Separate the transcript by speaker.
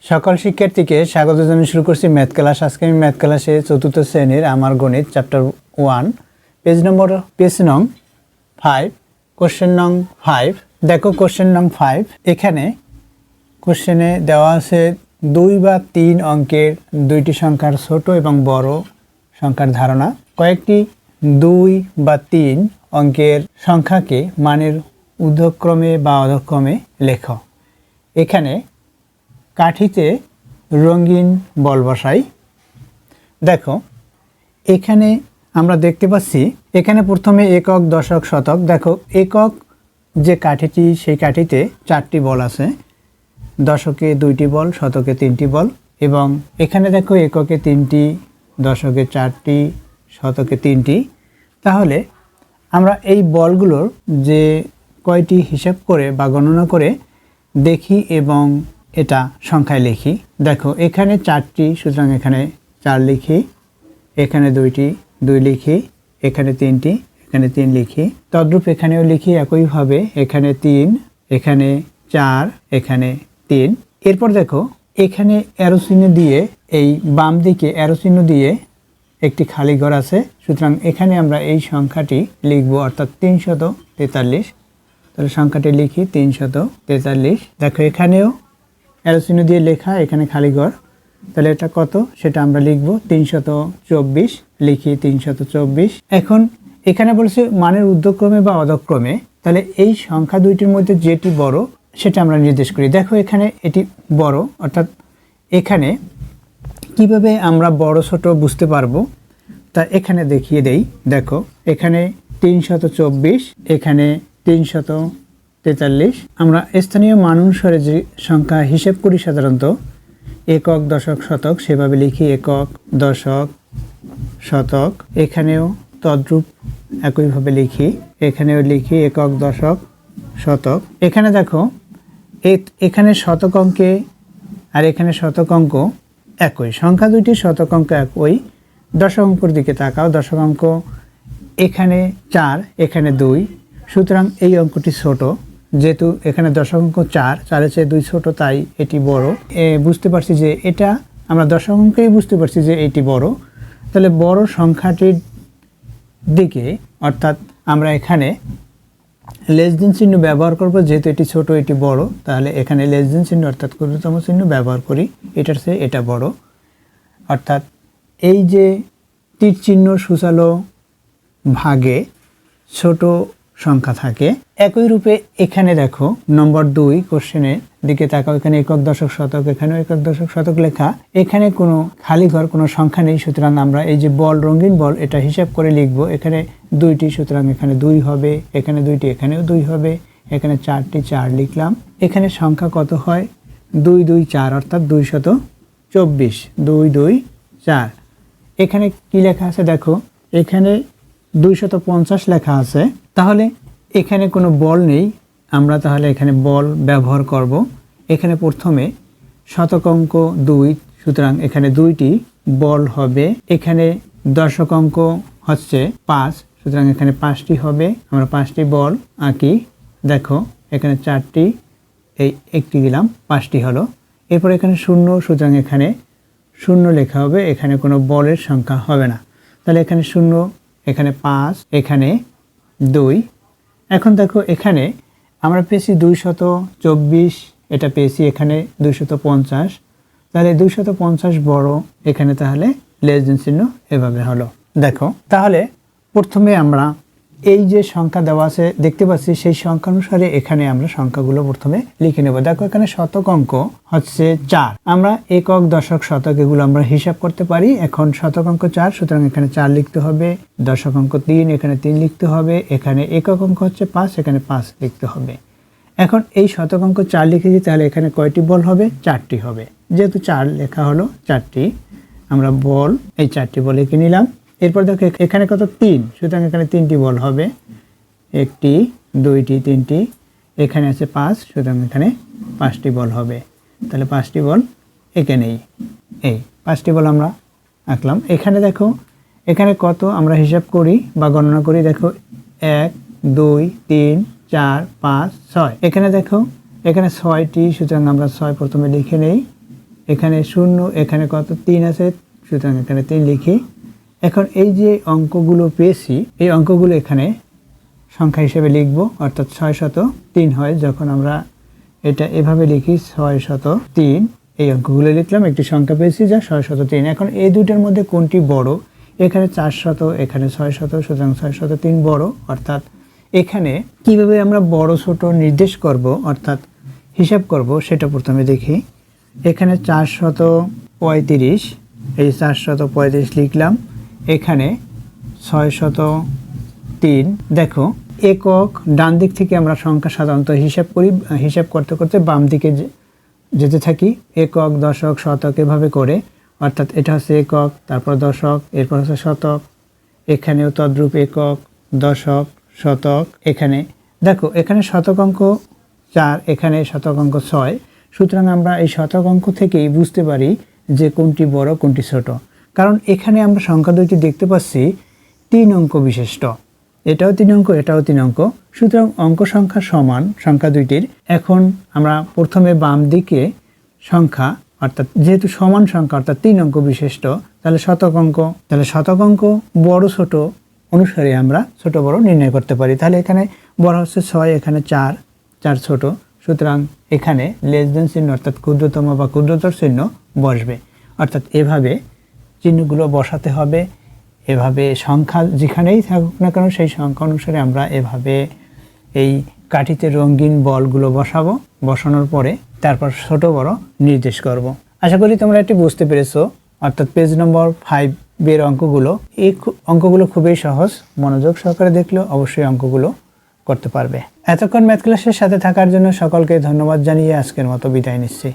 Speaker 1: সকল শিক্ষার্থীকে স্বাগত জানিয়ে শুরু করছি ম্যাথ ক্লাস। আজকে আমি ম্যাথ ক্লাসে চতুর্থ শ্রেণীর আমার গণিত চ্যাপ্টার 1 পেজ নং 5 কোশ্চেন নং 5। দেখো কোশ্চেন নং 5, এখানে কোশ্চেনে দেওয়া আছে 2 বা 3 অঙ্কের দুইটি সংখ্যার ছোট এবং বড় সংখ্যার ধারণা। কয়েকটি 2 বা 3 অঙ্কের সংখ্যাকে মানের ঊর্ধ্বক্রমে বা অধক্রমে লেখো। এখানে কাঠিতে রঙিন বল বসাই। দেখো এখানে আমরা দেখতে পাচ্ছি এখানে প্রথমে একক, দশক, শতক। দেখো একক যে কাঠিটি, সেই কাঠিতে 4টি বল আছে, দশকে 2টি বল, শতকে 3টি বল। এবং এখানে দেখো এককে 3টি, দশকে 4টি, শতকে 3টি। তাহলে আমরা এই বলগুলোর যে কয়টি হিসাব করে বা গণনা করে দেখি এবং এটা সংখ্যায় লিখি। দেখো এখানে 4টি, সুতরাং এখানে 4 লিখি, এখানে 2টি 2 লিখি, এখানে 3টি, এখানে 3 লিখি। তদ্রূপ এখানেও লিখি একইভাবে, এখানে 3, এখানে 4, এখানে 3। এরপর দেখো এখানে অ্যারো চিহ্ন দিয়ে, এই বাম দিকে অ্যারো চিহ্ন দিয়ে একটি খালি ঘর আছে, সুতরাং এখানে আমরা এই সংখ্যাটি লিখব, অর্থাৎ 343। তাহলে সংখ্যাটি লিখি 343। দেখো এখানেও অ্যারো চিহ্ন দিয়ে লেখা, এখানে খালি ঘর, তাহলে এটা কত সেটা আমরা লিখব 324। লিখি 324। এখন এখানে বলছে মানের ঊর্ধ্বক্রমে বা অধক্রমে, তাহলে এই সংখ্যা দুইটির মধ্যে যেটি বড় সেটা আমরা নির্দেশ করি। দেখো এখানে এটি বড়, অর্থাৎ এখানে কিভাবে আমরা বড় ছোট বুঝতে পারবো তা এখানে দেখিয়ে দেই। দেখো এখানে 324, এখানে 343। আমরা স্থানীয় মান অনুসারে যে সংখ্যা হিসেব করি সাধারণত একক, দশক, শতক, সেভাবে লিখি একক, দশক, শতক। এখানেও তদ্রূপ একইভাবে লিখি, এখানেও লিখি একক, দশক, শতক। এখানে দেখো এখানে শতক অঙ্কে আর এখানে শতক অঙ্ক একই, সংখ্যা দুইটি শতক অঙ্ক একই। দশক অঙ্কর দিকে তাকাও, দশক অঙ্ক এখানে 4, এখানে 2, সুতরাং এই অঙ্কটি ছোট। যেহেতু এখানে দশক অঙ্ক 4, 4-এর চেয়ে 2 ছোট, তাই এটি বড়। বুঝতে পারছি যে এটা, আমরা দশক অঙ্কেই বুঝতে পারছি যে এটি বড়। তাহলে বড় সংখ্যাটির দিকে, অর্থাৎ আমরা এখানে লেস দেন চিহ্ন ব্যবহার করব, যেহেতু এটি ছোট এটি বড়, তাহলে এখানে লেস দেন চিহ্ন অর্থাৎ ক্ষুদ্রতম চিহ্ন ব্যবহার করি, এটার চেয়ে এটা বড়। অর্থাৎ এই যে তীর চিহ্ন সূচালো ভাগে ছোট সংখ্যা থাকে, একই রূপে এখানে দেখো নম্বর 2 কোশ্চেনের দিকে তাকাও, এখানে একক, দশক, শতক, এখানেও একক, দশক, শতক লেখা, এখানে কোনো খালি ঘর, কোনো সংখ্যা নেই। সুতরাং আমরা এই যে বল, রঙিন বল, এটা হিসাব করে লিখব। এখানে 2টি, সুতরাং এখানে 2 হবে, এখানে 2টি, এখানেও 2 হবে, এখানে 4টি, 4 লিখলাম। এখানে সংখ্যা কত হয় 2 2 4, অর্থাৎ 224, 2 2 4। এখানে কি লেখা আছে দেখো, এখানে 250 লেখা আছে। তাহলে এখানে কোনো বল নেই, আমরা তাহলে এখানে বল ব্যবহার করব। এখানে প্রথমে শতক অঙ্ক 2, সুতরাং এখানে 2টি বল হবে। এখানে দশক অঙ্ক হচ্ছে 5, সুতরাং এখানে 5টি হবে। আমরা 5টি বল আঁকি। দেখো এখানে 4টি, এই একটি দিলাম, 5টি হলো। এরপর এখানে 0, সুতরাং এখানে 0 লেখা হবে, এখানে কোনো বলের সংখ্যা হবে না। তাহলে এখানে 0, এখানে 5, এখানে 2। এখন দেখো এখানে আমরা পেয়েছি 224, এটা পেয়েছি এখানে 250। তাহলে 250 বড়, এখানে তাহলে লেস দেন চিহ্ন এভাবে হলো। দেখো তাহলে প্রথমে আমরা এই যে সংখ্যা দেওয়া আছে দেখতে পাচ্ছি, সেই সংখ্যা অনুসারে এখানে আমরা সংখ্যাগুলো প্রথমে লিখে নেব। দেখো এখানে শতক অঙ্ক হচ্ছে 4, আমরা একক, দশক, শতক এগুলো আমরা হিসাব করতে পারি। এখন শতক অঙ্ক 4, সুতরাং এখানে 4 লিখতে হবে। দশক অঙ্ক 3, এখানে 3 লিখতে হবে। এখানে একক অঙ্ক হচ্ছে 5, এখানে 5 লিখতে হবে। এখন এই শতক অঙ্ক 4 লিখেছি, তাহলে এখানে কয়টি বল হবে 4টি হবে। যেহেতু 4 লেখা হলো 4টি, আমরা বল এই 4টি বল লিখে নিলাম। এরপর দেখো এখানে কত 3, সুতরাং এখানে 3টি বল হবে, 1টি, 2টি, 3টি। এখানে আছে 5, সুতরাং এখানে 5টি বল হবে। তাহলে 5টি বল এখানেই, এই 5টি বল আমরা আঁকলাম। এখানে দেখো এখানে কত আমরা হিসাব করি বা গণনা করি। দেখো 1 2 3 4 5 6, এখানে দেখো এখানে 6টি, সুতরাং আমরা 6 প্রথমে লিখে নেই। এখানে 0, এখানে কত 3 আছে, সুতরাং এখানে 3 লিখি। এখন এই যে অঙ্কগুলো পেয়েছি এই অঙ্কগুলো এখানে সংখ্যা হিসেবে লিখব, অর্থাৎ 603 হয় যখন আমরা এটা এভাবে লিখি 603, এই অঙ্কগুলো লিখলাম, একটি সংখ্যা পেয়েছি যা 603। এখন এই দুইটার মধ্যে কোনটি বড়? এখানে 400, এখানে 600, সুতরাং 603 বড়। অর্থাৎ এখানে কিভাবে আমরা বড় ছোট নির্দেশ করব অর্থাৎ হিসাব করব সেটা প্রথমে দেখি। এখানে 435, এই 435 লিখলাম, এখানে 603। দেখো একক ডান দিক থেকে আমরা সংখ্যা সাধারণত হিসাব করি, হিসাব করতে করতে বাম দিকে যেতে থাকি, একক দশক শতক এভাবে করে। অর্থাৎ এটা হচ্ছে একক, তারপর দশক, এরপর হচ্ছে শতক, এখানেও তদ্রূপ একক দশক শতক। এখানে দেখো এখানে শতক অঙ্ক 4, এখানে শতক অঙ্ক 6, সুতরাং আমরা এই শতক অঙ্ক থেকেই বুঝতে পারি যে কোনটি বড় কোনটি ছোট, কারণ এখানে আমরা সংখ্যা দুইটি দেখতে পাচ্ছি 3 অঙ্ক বিশিষ্ট, এটাও 3 অঙ্ক, এটাও 3 অঙ্ক, সুতরাং অঙ্ক সংখ্যা সমান সংখ্যা দুইটির। এখন আমরা প্রথমে বাম দিকে সংখ্যা অর্থাৎ যেহেতু সমান সংখ্যা অর্থাৎ 3 অঙ্ক বিশিষ্ট, তাহলে শতক অঙ্ক বড় ছোট অনুসারে আমরা ছোট বড় নির্ণয় করতে পারি। তাহলে এখানে বড় হচ্ছে 6, এখানে 4 ছোট, সুতরাং এখানে লেস দেন চিহ্ন অর্থাৎ ক্ষুদ্রতম বা ক্ষুদ্রতর চিহ্ন বসবে। অর্থাৎ এভাবে চিহ্নগুলো বসাতে হবে, এভাবে সংখ্যা যেখানেই থাকুক না কেন সেই সংখ্যা অনুসারে আমরা এভাবে এই কাঠিতে রঙিন বলগুলো বসাবো। বসানোর পরে তারপর ছোট বড় নির্দেশ করব। আশা করি তোমরা এটি বুঝতে পেরেছো। অর্থাৎ পেজ নম্বর 5 এর অঙ্কগুলো, এই অঙ্কগুলো খুবই সহজ, মনোযোগ সহকারে দেখলেও অবশ্যই অঙ্কগুলো করতে পারবে। এতক্ষণ ম্যাথ ক্লাসের সাথে থাকার জন্য সকলকে ধন্যবাদ জানিয়ে আজকের মতো বিদায় নিচ্ছি।